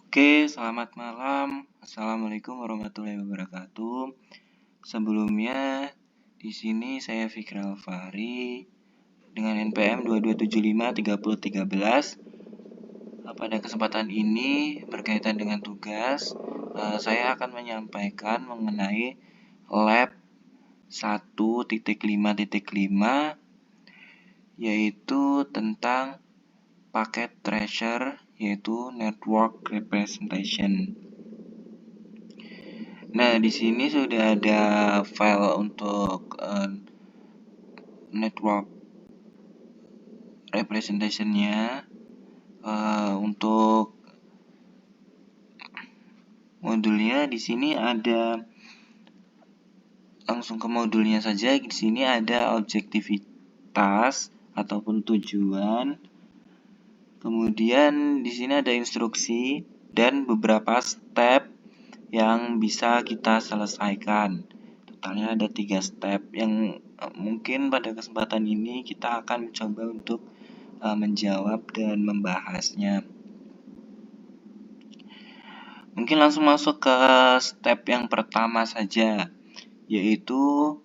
Oke, selamat malam. Assalamualaikum warahmatullahi wabarakatuh. Sebelumnya, di sini saya Fikri Alfari dengan NPM 22753013. Pada kesempatan ini berkaitan dengan tugas, saya akan menyampaikan mengenai lab 1.5.5 yaitu tentang paket tracer yaitu network representation. Nah, di sini sudah ada file untuk network representation-nya. Untuk modulnya di sini ada, langsung ke modulnya saja. Di sini ada objektivitas ataupun tujuan. Kemudian di sini ada instruksi dan beberapa step yang bisa kita selesaikan. Totalnya ada 3 step yang mungkin pada kesempatan ini kita akan mencoba untuk menjawab dan membahasnya. Mungkin langsung masuk ke step yang pertama saja, yaitu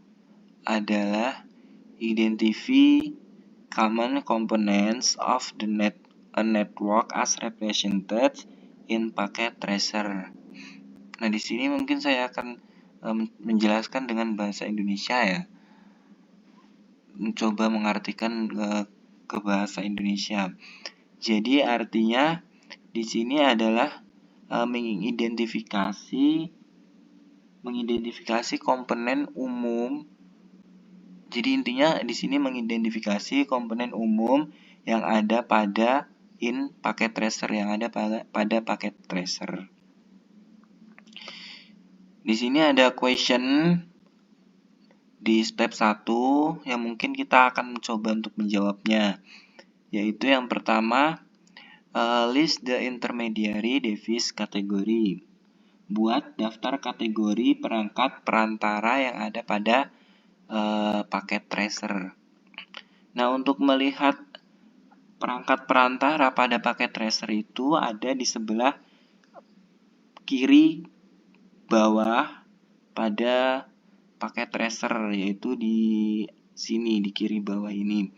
adalah identify common components of the network as represented in packet tracer. Nah, di sini mungkin saya akan menjelaskan dengan bahasa Indonesia ya. Mencoba mengartikan ke bahasa Indonesia. Jadi artinya di sini adalah mengidentifikasi komponen umum. Jadi intinya di sini mengidentifikasi komponen umum yang ada pada packet tracer, yang ada pada packet tracer. Di sini ada question di step 1 yang mungkin kita akan mencoba untuk menjawabnya, yaitu yang pertama, list the intermediary device category. Buat daftar kategori perangkat perantara yang ada pada paket tracer. Nah, untuk melihat perangkat perantara pada paket tracer itu ada di sebelah kiri bawah pada paket tracer, yaitu di sini di kiri bawah ini.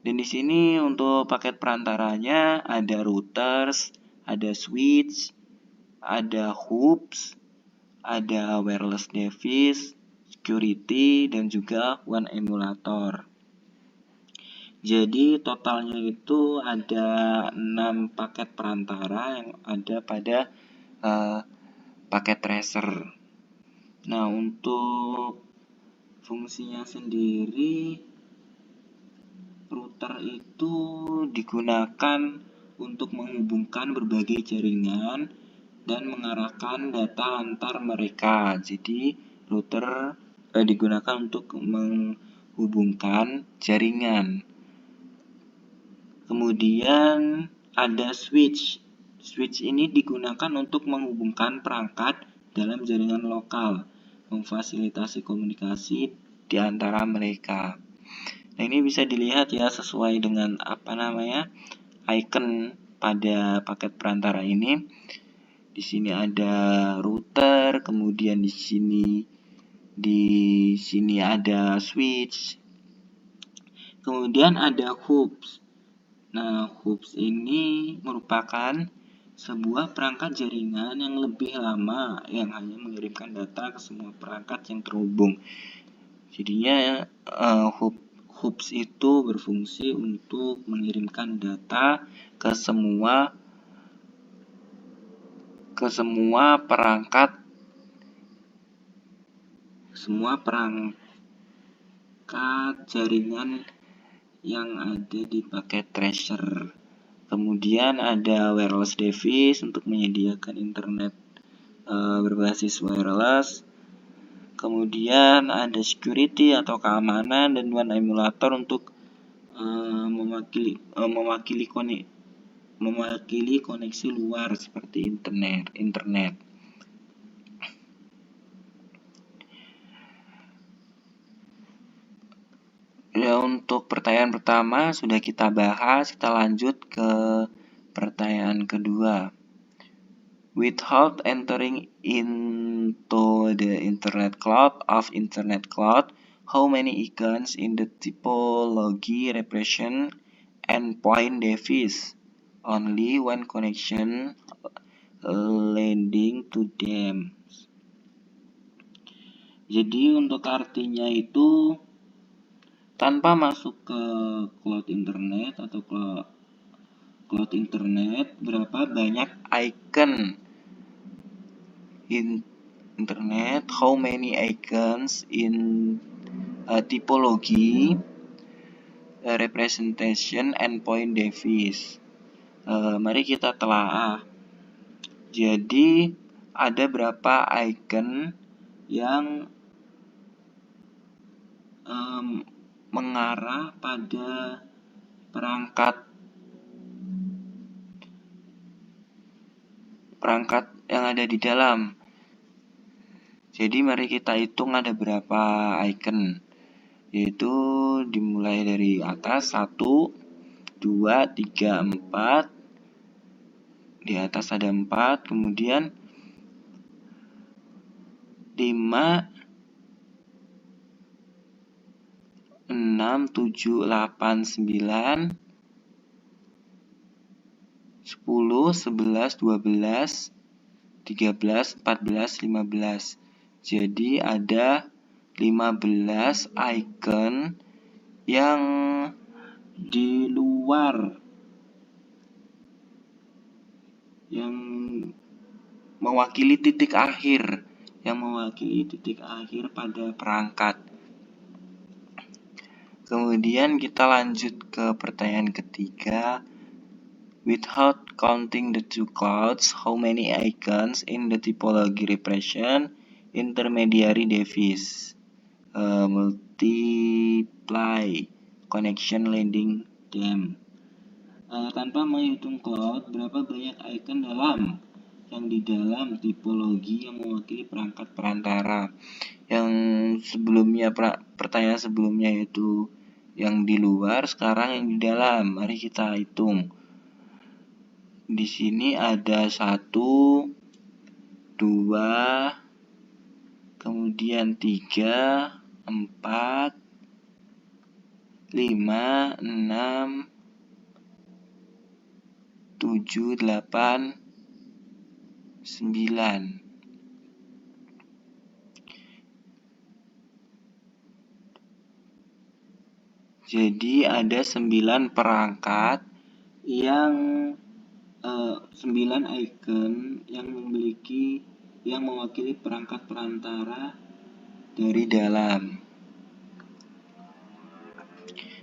Dan di sini untuk paket perantaranya ada routers, ada switch, ada hoops, ada wireless device, security, dan juga one emulator. Jadi totalnya itu ada 6 paket perantara yang ada pada paket tracer. Nah, untuk fungsinya sendiri, router itu digunakan untuk menghubungkan berbagai jaringan dan mengarahkan data antar mereka. Jadi router digunakan untuk menghubungkan jaringan. Kemudian ada switch. Switch ini digunakan untuk menghubungkan perangkat dalam jaringan lokal, memfasilitasi komunikasi di antara mereka. Nah, ini bisa dilihat ya sesuai dengan icon pada paket perantara ini. Di sini ada router, kemudian di sini ada switch. Kemudian ada hoops. Nah, hoops ini merupakan sebuah perangkat jaringan yang lebih lama yang hanya mengirimkan data ke semua perangkat yang terhubung. Jadinya hoops itu berfungsi untuk mengirimkan data ke semua perangkat jaringan yang ada di paket tracer. Kemudian ada wireless device untuk menyediakan internet berbasis wireless. Kemudian ada security atau keamanan dan one emulator untuk mewakili koneksi luar seperti internet. Ya, untuk pertanyaan pertama sudah kita bahas, kita lanjut ke pertanyaan kedua. Without entering into the internet cloud, how many icons in the typology represent endpoint device? Only one connection leading to them. Jadi untuk artinya itu tanpa masuk ke cloud internet atau cloud internet, berapa banyak icon in internet, how many icons in typology representation endpoint device. Mari kita telaah. Jadi ada berapa icon yang mengarah pada perangkat yang ada di dalam. Jadi mari kita hitung ada berapa icon. Yaitu dimulai dari atas 1, 2, 3, 4. Di atas ada 4, kemudian 5, 6, 7, 8, 9, 10, 11, 12, 13, 14, 15. Jadi ada 15 icon yang di luar, yang mewakili titik akhir, pada perangkat. Kemudian kita lanjut ke pertanyaan ketiga. Without counting the two clouds, how many icons in the typology represent intermediary device? Multiply connection leading them. Tanpa menghitung cloud, berapa banyak icon yang di dalam tipologi yang mewakili perangkat perantara? Yang sebelumnya, pertanyaan sebelumnya itu yang di luar, sekarang yang di dalam. Mari kita hitung. Di sini ada 1, 2, kemudian 3, 4, 5, 6, 7, 8, 9. Jadi ada 9 perangkat yang 9 icon yang mewakili perangkat perantara dari dalam.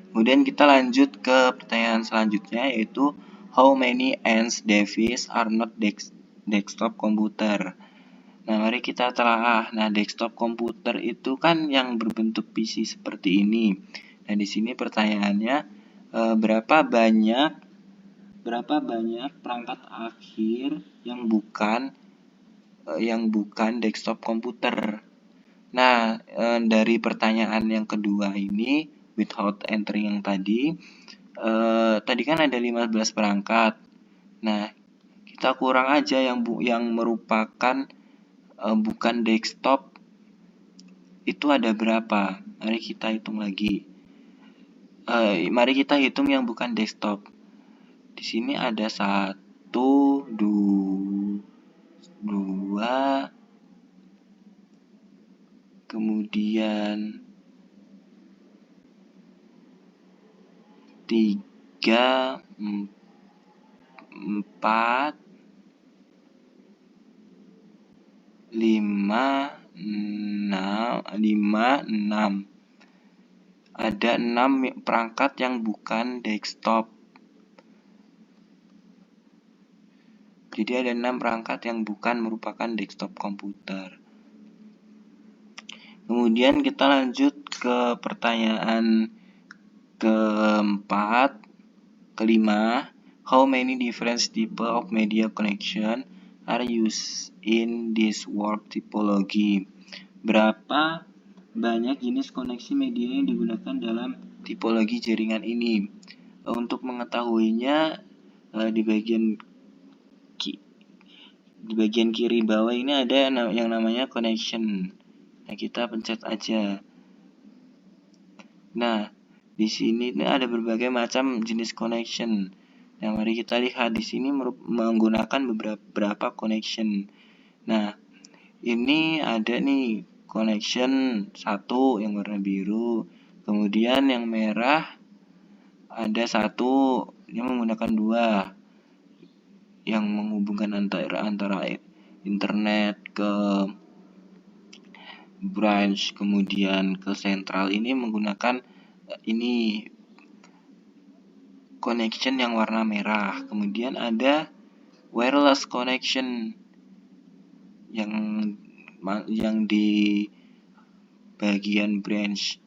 Kemudian kita lanjut ke pertanyaan selanjutnya, yaitu how many ends device are not desktop computer. Nah, mari kita telaah. Nah, desktop komputer itu kan yang berbentuk PC seperti ini. Nah, di sini pertanyaannya berapa banyak perangkat akhir yang bukan desktop komputer. Nah, dari pertanyaan yang kedua ini, without entering yang tadi kan ada 15 perangkat. Nah, kita kurang aja yang merupakan bukan desktop, itu ada berapa? Mari kita hitung lagi. Mari kita hitung yang bukan desktop. Di sini ada 1, 2, kemudian 3, 4, 5, 6. Ada 6 perangkat yang bukan desktop. Jadi ada 6 perangkat yang bukan merupakan desktop komputer. Kemudian kita lanjut ke pertanyaan keempat, kelima. How many different type of media connection are used in this work typology? Berapa banyak jenis koneksi media yang digunakan dalam tipologi jaringan ini? Untuk mengetahuinya, di Di bagian kiri bawah ini ada yang namanya connection. Nah, kita pencet aja. Nah, di sini ada berbagai macam jenis connection. Nah, mari kita lihat di sini menggunakan beberapa connection. Nah, ini ada nih connection 1 yang warna biru. Kemudian yang merah ada 1 yang menggunakan 2 yang menghubungkan antara internet ke branch kemudian ke sentral. Ini menggunakan ini connection yang warna merah. Kemudian ada wireless connection yang di bagian branch.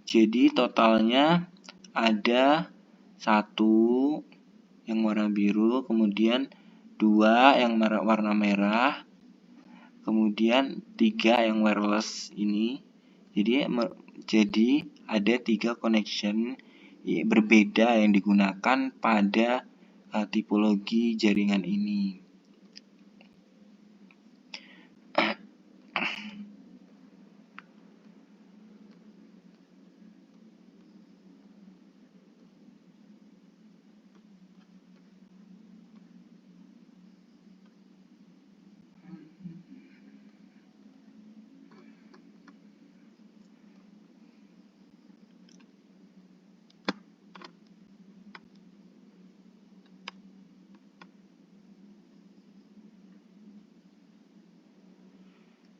Jadi totalnya ada 1 yang warna biru, kemudian 2 yang warna merah, kemudian 3 yang wireless ini. Jadi ada 3 connection berbeda yang digunakan pada tipologi jaringan ini.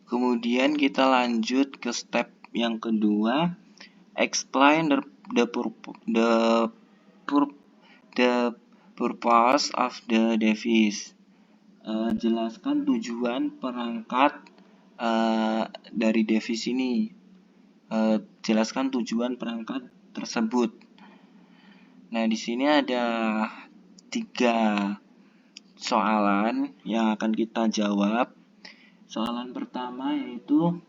Kemudian kita lanjut ke step yang kedua, explain the purpose of the device. Jelaskan tujuan perangkat dari device ini. Jelaskan tujuan perangkat tersebut. Nah, di sini ada 3 soalan yang akan kita jawab. Soalan pertama yaitu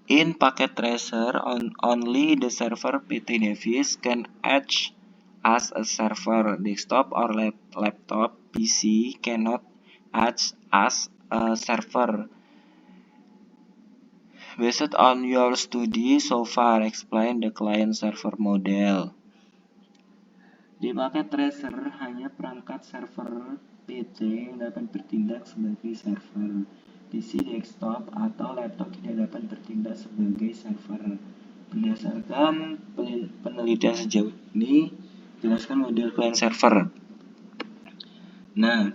in packet tracer only the server PT device can act as a server. Desktop or laptop PC cannot act as a server. Based on your study so far, explain the client server model. Di packet tracer hanya perangkat server PC yang dapat bertindak sebagai server. PC desktop atau laptop tidak dapat bertindak sebagai server. Berdasarkan penelitian sejauh ini, jelaskan model client server. Nah,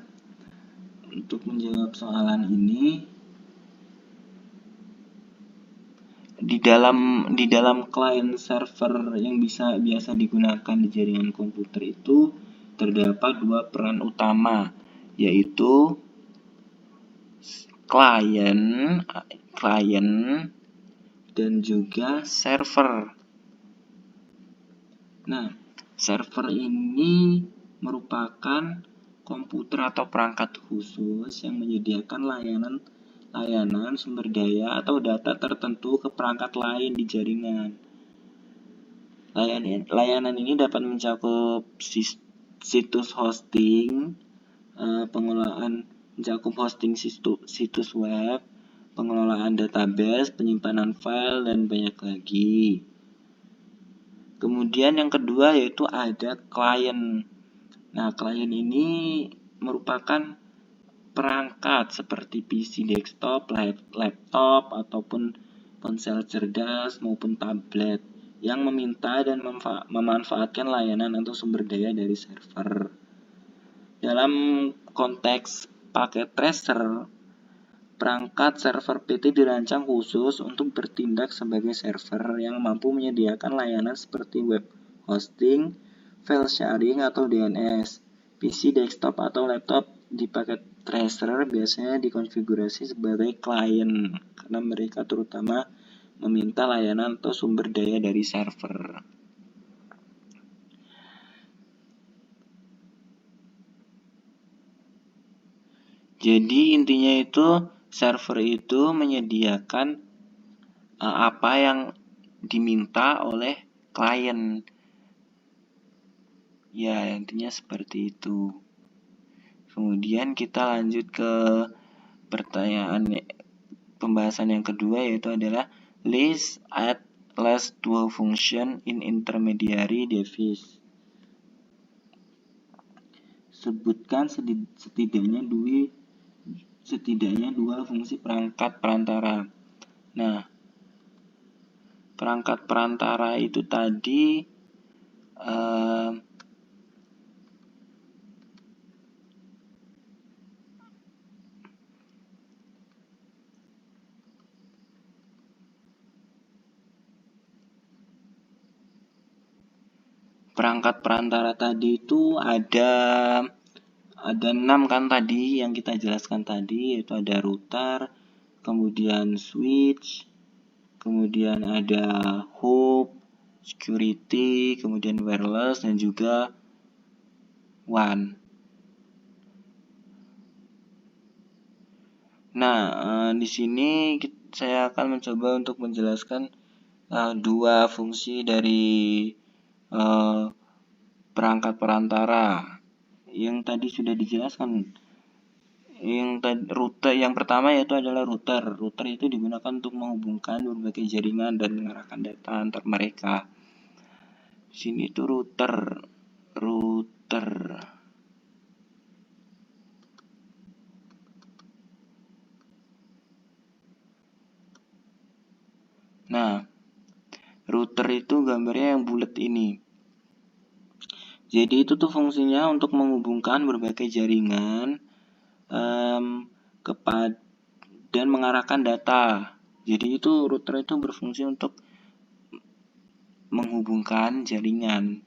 untuk menjawab soalan ini, di dalam client server yang biasa digunakan di jaringan komputer itu terdapat 2 peran utama, yaitu client dan juga server. Nah, server ini merupakan komputer atau perangkat khusus yang menyediakan layanan sumber daya atau data tertentu ke perangkat lain di jaringan. Layanan ini dapat mencakup situs hosting, mencakup hosting situs web, pengelolaan database, penyimpanan file, dan banyak lagi. Kemudian yang kedua yaitu ada client. Nah, client ini merupakan perangkat seperti PC desktop, laptop, ataupun ponsel cerdas maupun tablet yang meminta dan memanfaatkan layanan atau sumber daya dari server. Dalam konteks packet tracer, perangkat server PT dirancang khusus untuk bertindak sebagai server yang mampu menyediakan layanan seperti web hosting, file sharing, atau DNS. PC desktop atau laptop di packet tracer biasanya dikonfigurasi sebagai client karena mereka terutama meminta layanan atau sumber daya dari server. Jadi intinya itu server itu menyediakan apa yang diminta oleh klien. Ya, intinya seperti itu. Kemudian kita lanjut ke pembahasan yang kedua, yaitu adalah list at least 2 function in intermediary device. Sebutkan setidaknya dua fungsi perangkat perantara. Nah, perangkat perantara itu tadi perangkat perantara tadi itu ada 6 kan tadi yang kita jelaskan tadi, yaitu ada router, kemudian switch, kemudian ada hub, security, kemudian wireless, dan juga WAN. Nah, di sini saya akan mencoba untuk menjelaskan dua fungsi dari perangkat perantara yang tadi sudah dijelaskan. Yang pertama yaitu adalah router. Router itu digunakan untuk menghubungkan berbagai jaringan dan mengarahkan data antar mereka. Di sini itu router. Nah, router itu gambarnya yang bulat ini. Jadi itu tuh fungsinya untuk menghubungkan berbagai jaringan dan mengarahkan data. Jadi itu router itu berfungsi untuk menghubungkan jaringan.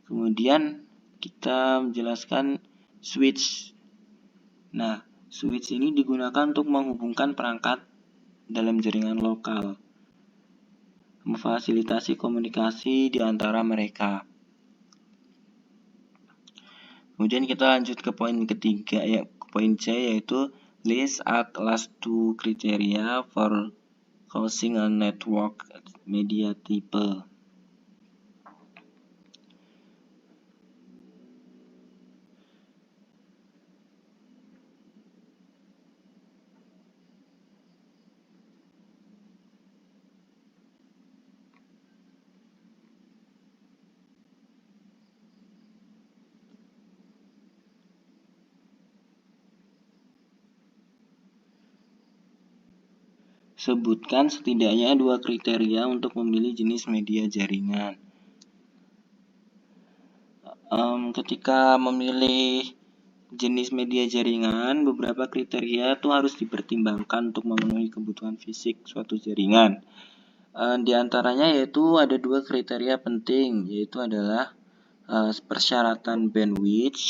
Kemudian kita menjelaskan switch. Nah, switch ini digunakan untuk menghubungkan perangkat dalam jaringan lokal, memfasilitasi komunikasi di antara mereka. Kemudian kita lanjut ke poin ketiga, poin C, yaitu list at least 2 criteria for causing a network media type. Sebutkan setidaknya 2 kriteria untuk memilih jenis media jaringan. Ketika memilih jenis media jaringan, beberapa kriteria itu harus dipertimbangkan untuk memenuhi kebutuhan fisik suatu jaringan. Di antaranya yaitu ada 2 kriteria penting, yaitu adalah persyaratan bandwidth,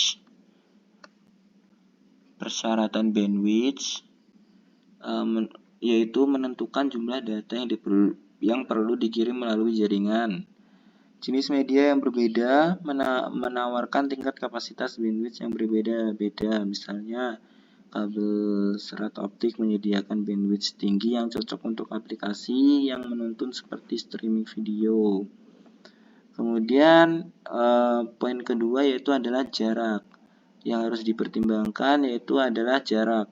yaitu menentukan jumlah data yang perlu dikirim melalui jaringan. Jenis media yang berbeda menawarkan tingkat kapasitas bandwidth yang berbeda-beda. Misalnya, kabel serat optik menyediakan bandwidth tinggi yang cocok untuk aplikasi yang menuntun seperti streaming video. Kemudian, poin kedua yaitu adalah jarak. Yang harus dipertimbangkan yaitu adalah jarak.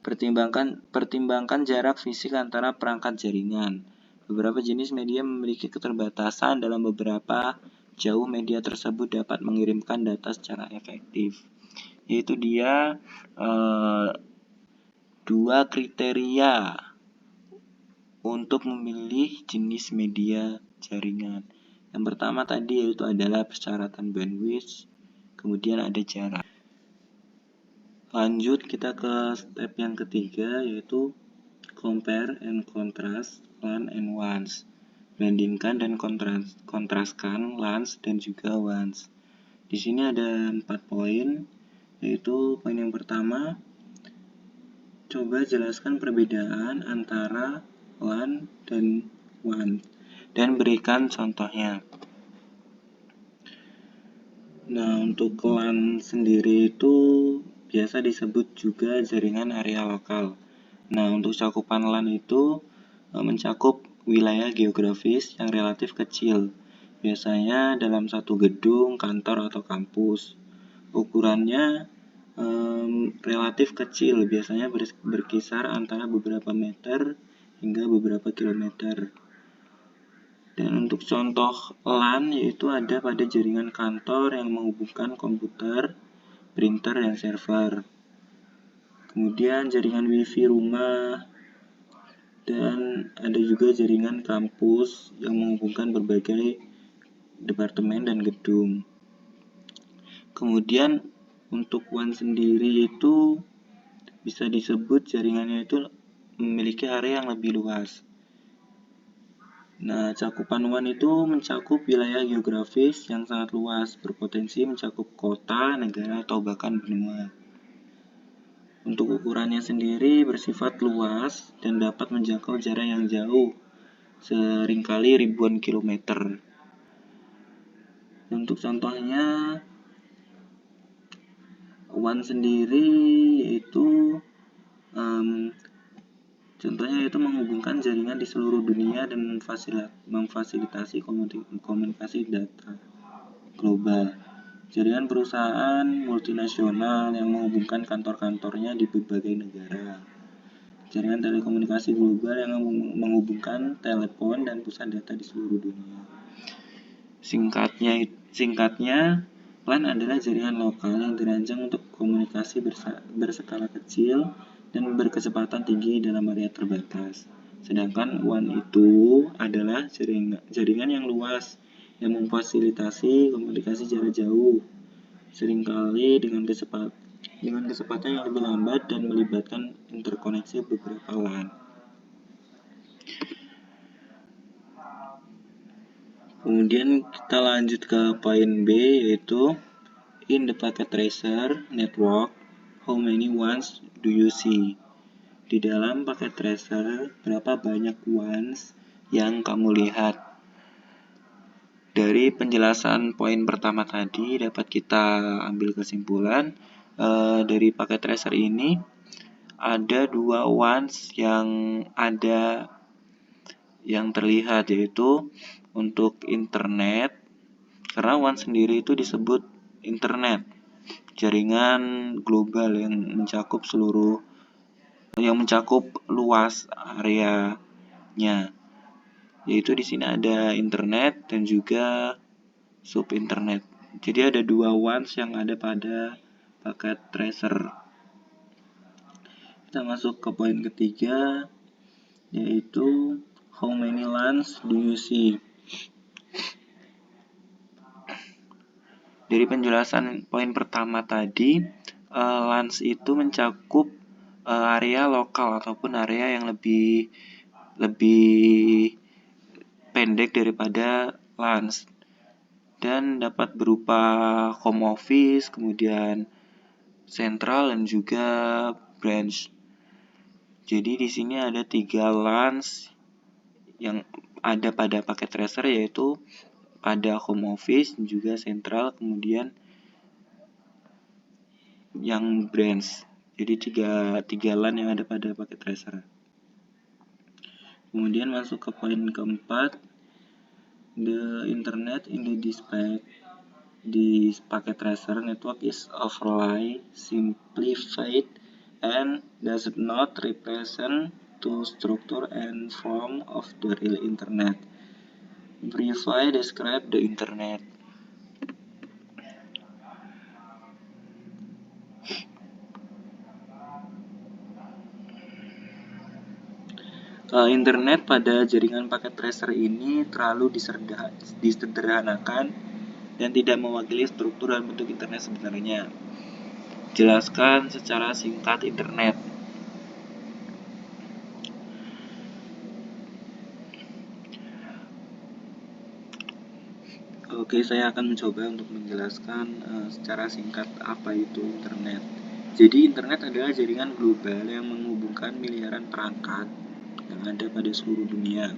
Pertimbangkan jarak fisik antara perangkat jaringan. Beberapa jenis media memiliki keterbatasan dalam beberapa jauh media tersebut dapat mengirimkan data secara efektif. Yaitu dia 2 kriteria untuk memilih jenis media jaringan. Yang pertama tadi yaitu adalah persyaratan bandwidth, kemudian ada jarak. Lanjut kita ke step yang ketiga, yaitu compare and contrast LAN and WANs. Bandingkan dan kontraskan LANs dan juga WANs. Di sini ada 4 poin, yaitu poin yang pertama, coba jelaskan perbedaan antara LAN dan WAN dan berikan contohnya. Nah, untuk LAN sendiri itu biasa disebut juga jaringan area lokal. Nah, untuk cakupan LAN itu mencakup wilayah geografis yang relatif kecil, biasanya dalam satu gedung, kantor, atau kampus. Ukurannya relatif kecil, biasanya berkisar antara beberapa meter hingga beberapa kilometer. Dan untuk contoh LAN yaitu ada pada jaringan kantor yang menghubungkan komputer, printer, dan server. Kemudian jaringan WiFi rumah, dan ada juga jaringan kampus yang menghubungkan berbagai departemen dan gedung. Kemudian untuk WAN sendiri itu bisa disebut jaringannya itu memiliki area yang lebih luas. Nah, cakupan WAN itu mencakup wilayah geografis yang sangat luas, berpotensi mencakup kota, negara, atau bahkan benua. Untuk ukurannya sendiri bersifat luas dan dapat menjangkau jarak yang jauh, seringkali ribuan kilometer. Untuk contohnya, WAN sendiri yaitu contohnya yaitu menghubungkan jaringan di seluruh dunia dan memfasilitasi komunikasi data global. Jaringan perusahaan multinasional yang menghubungkan kantor-kantornya di berbagai negara. Jaringan telekomunikasi global yang menghubungkan telepon dan pusat data di seluruh dunia. Singkatnya, LAN adalah jaringan lokal yang dirancang untuk komunikasi berskala kecil dan berkecepatan tinggi dalam area terbatas. Sedangkan WAN itu adalah jaringan yang luas yang memfasilitasi komunikasi jarak jauh, seringkali dengan kecepatan yang lebih lambat dan melibatkan interkoneksi beberapa LAN. Kemudian kita lanjut ke poin B, yaitu in the packet tracer network, how many WANs do you see? Di dalam packet tracer, berapa banyak WANs yang kamu lihat? Dari penjelasan poin pertama tadi dapat kita ambil kesimpulan dari packet tracer ini ada 2 WANs yang terlihat, yaitu untuk internet, karena WAN sendiri itu disebut internet, jaringan global yang mencakup luas areanya, yaitu di sini ada internet dan juga subinternet. Jadi ada 2 WANs yang ada pada packet tracer. Kita masuk ke poin ketiga, yaitu how many LANs do you see? Dari penjelasan poin pertama tadi, LANs itu mencakup area lokal ataupun area yang lebih pendek daripada LANs, dan dapat berupa home office, kemudian sentral, dan juga branch. Jadi di sini ada 3 LANs yang ada pada packet tracer, yaitu pada home office, juga sentral, kemudian yang branch. Jadi tiga LAN yang ada pada packet tracer. Kemudian masuk ke poin keempat, the internet in the packet tracer network is overly simplified and does not represent the structure and form of the real internet. Briefly describe the internet. Internet pada jaringan packet tracer ini terlalu disederhanakan dan tidak mewakili struktur dan bentuk internet sebenarnya. Jelaskan secara singkat internet. Oke, saya akan mencoba untuk menjelaskan secara singkat apa itu internet. Jadi internet adalah jaringan global yang menghubungkan miliaran perangkat yang ada pada seluruh dunia.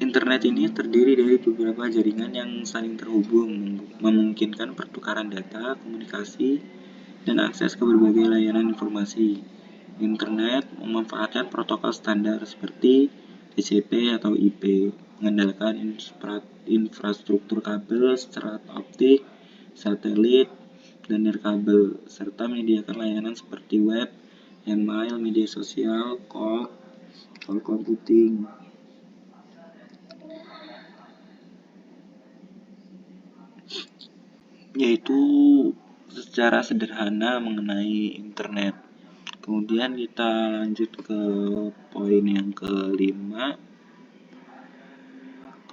Internet ini terdiri dari beberapa jaringan yang saling terhubung, memungkinkan pertukaran data, komunikasi, dan akses ke berbagai layanan informasi. Internet memanfaatkan protokol standar seperti TCP atau IP, mengandalkan infrastruktur kabel, serat optik, satelit, dan nirkabel, serta menyediakan layanan seperti web, email, media sosial, call computing. Yaitu secara sederhana mengenai internet. Kemudian kita lanjut ke poin yang kelima.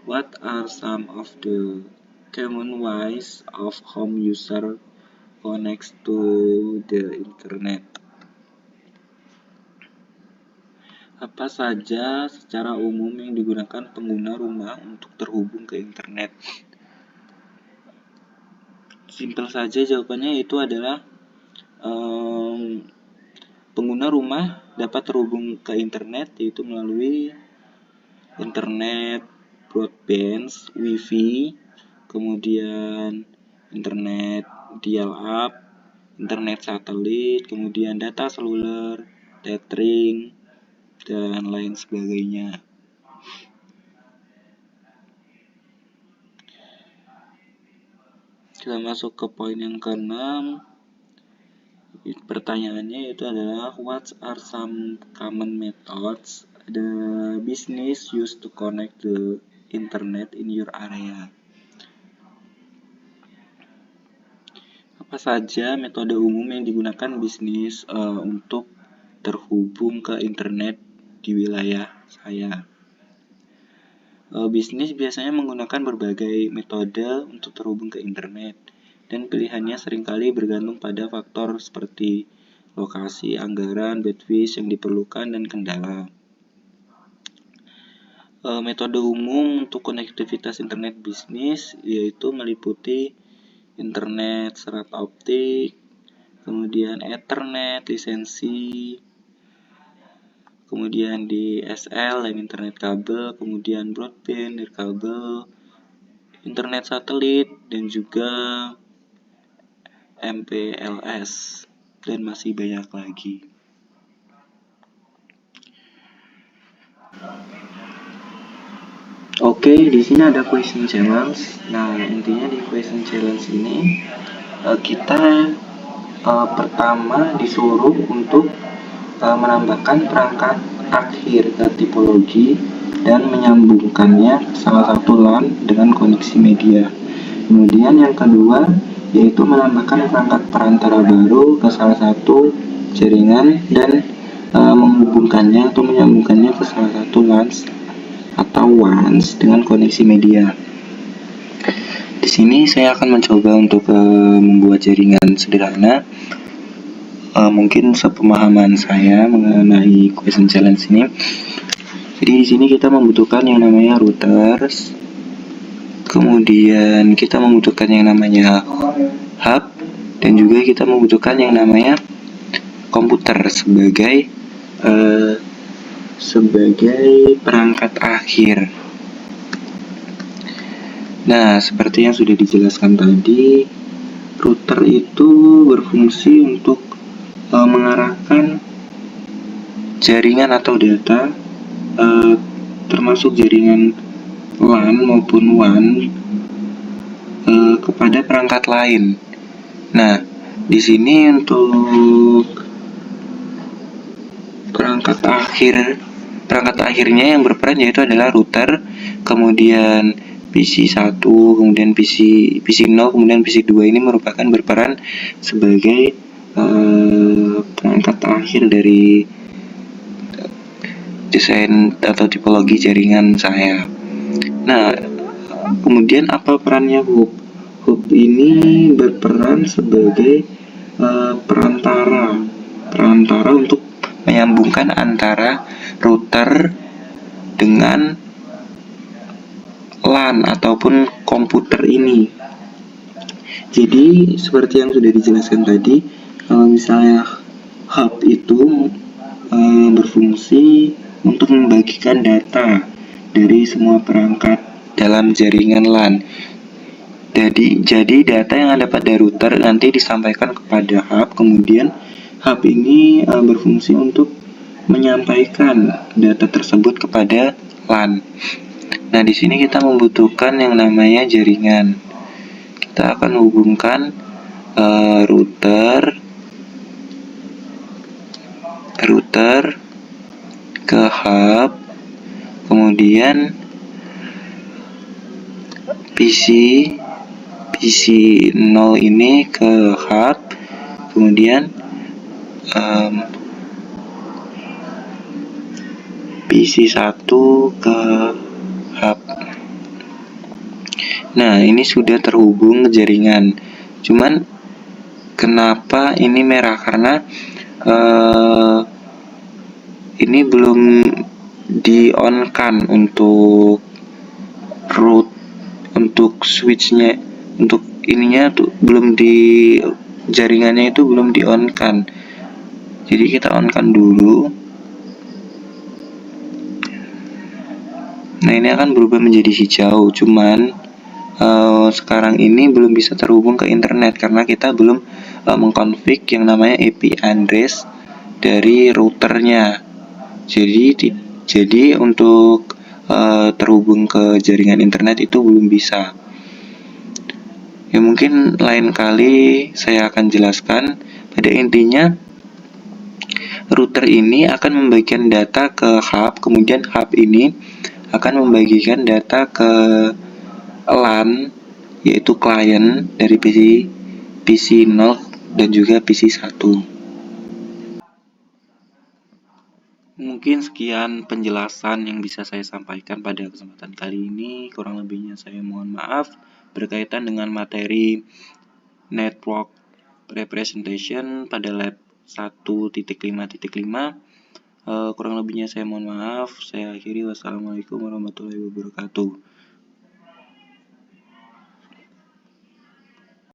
What are some of the common ways of home user connects to the internet? Apa saja secara umum yang digunakan pengguna rumah untuk terhubung ke internet? Simpel saja jawabannya, itu adalah pengguna rumah dapat terhubung ke internet yaitu melalui internet broadband, wifi, kemudian internet dial-up, internet satelit, kemudian data seluler, tethering, dan lain sebagainya. Kita masuk ke poin yang keenam. Pertanyaannya itu adalah what are some common methods the business use to connect the internet in your area? Apa saja metode umum yang digunakan bisnis untuk terhubung ke internet di wilayah saya? Bisnis biasanya menggunakan berbagai metode untuk terhubung ke internet, dan pilihannya seringkali bergantung pada faktor seperti lokasi, anggaran, bandwidth yang diperlukan, dan kendala. Metode umum untuk konektivitas internet bisnis yaitu meliputi internet serat optik, kemudian Ethernet, lisensi, kemudian DSL dan internet kabel, kemudian broadband, nirkabel, internet satelit, dan juga MPLS, dan masih banyak lagi. Oke, di sini ada question challenge. Nah, intinya di question challenge ini kita pertama disuruh untuk menambahkan perangkat akhir ke tipologi dan menyambungkannya ke salah satu LAN dengan koneksi media. Kemudian yang kedua yaitu menambahkan perangkat perantara baru ke salah satu jaringan dan menghubungkannya atau menyambungkannya ke salah satu LAN atau WANs dengan koneksi media. Di sini saya akan mencoba untuk membuat jaringan sederhana. Mungkin sepemahaman saya mengenai question challenge ini. Jadi di sini kita membutuhkan yang namanya routers, kemudian kita membutuhkan yang namanya hub, dan juga kita membutuhkan yang namanya komputer sebagai perangkat akhir. Nah, seperti yang sudah dijelaskan tadi, router itu berfungsi untuk mengarahkan jaringan atau data termasuk jaringan LAN maupun WAN kepada perangkat lain. Nah, di sini untuk perangkat akhirnya yang berperan yaitu adalah router, kemudian PC 1, kemudian PC 0, kemudian PC 2 ini merupakan berperan sebagai perangkat akhir dari desain atau tipologi jaringan saya. Nah, kemudian apa perannya hub? Hub ini berperan sebagai perantara untuk menyambungkan antara router dengan LAN ataupun komputer ini. Jadi seperti yang sudah dijelaskan tadi, kalau misalnya hub itu berfungsi untuk membagikan data dari semua perangkat dalam jaringan LAN. Jadi data yang dapat dari router nanti disampaikan kepada hub, kemudian hub ini berfungsi untuk menyampaikan data tersebut kepada LAN. Nah, di sini kita membutuhkan yang namanya jaringan. kita akan hubungkan router ke hub, kemudian PC 0 ini ke hub, kemudian PC 1 ke hub. Nah, ini sudah terhubung ke jaringan. Cuman kenapa ini merah? Karena ini belum di-on-kan untuk root, untuk switchnya, untuk ininya tuh belum di jaringannya itu belum di-on-kan. Jadi kita on-kan dulu. Nah, ini akan berubah menjadi hijau. Cuman sekarang ini belum bisa terhubung ke internet karena kita belum mengkonfig yang namanya IP address dari routernya. Jadi untuk terhubung ke jaringan internet itu belum bisa. Ya mungkin lain kali saya akan jelaskan. Pada intinya router ini akan membagikan data ke hub, kemudian hub ini akan membagikan data ke LAN, yaitu klien dari PC 0 dan juga PC 1. Mungkin sekian penjelasan yang bisa saya sampaikan pada kesempatan kali ini. Kurang lebihnya saya mohon maaf berkaitan dengan materi network representation pada lab 1.5.5. Kurang lebihnya saya mohon maaf. Saya akhiri. Wassalamualaikum warahmatullahi wabarakatuh.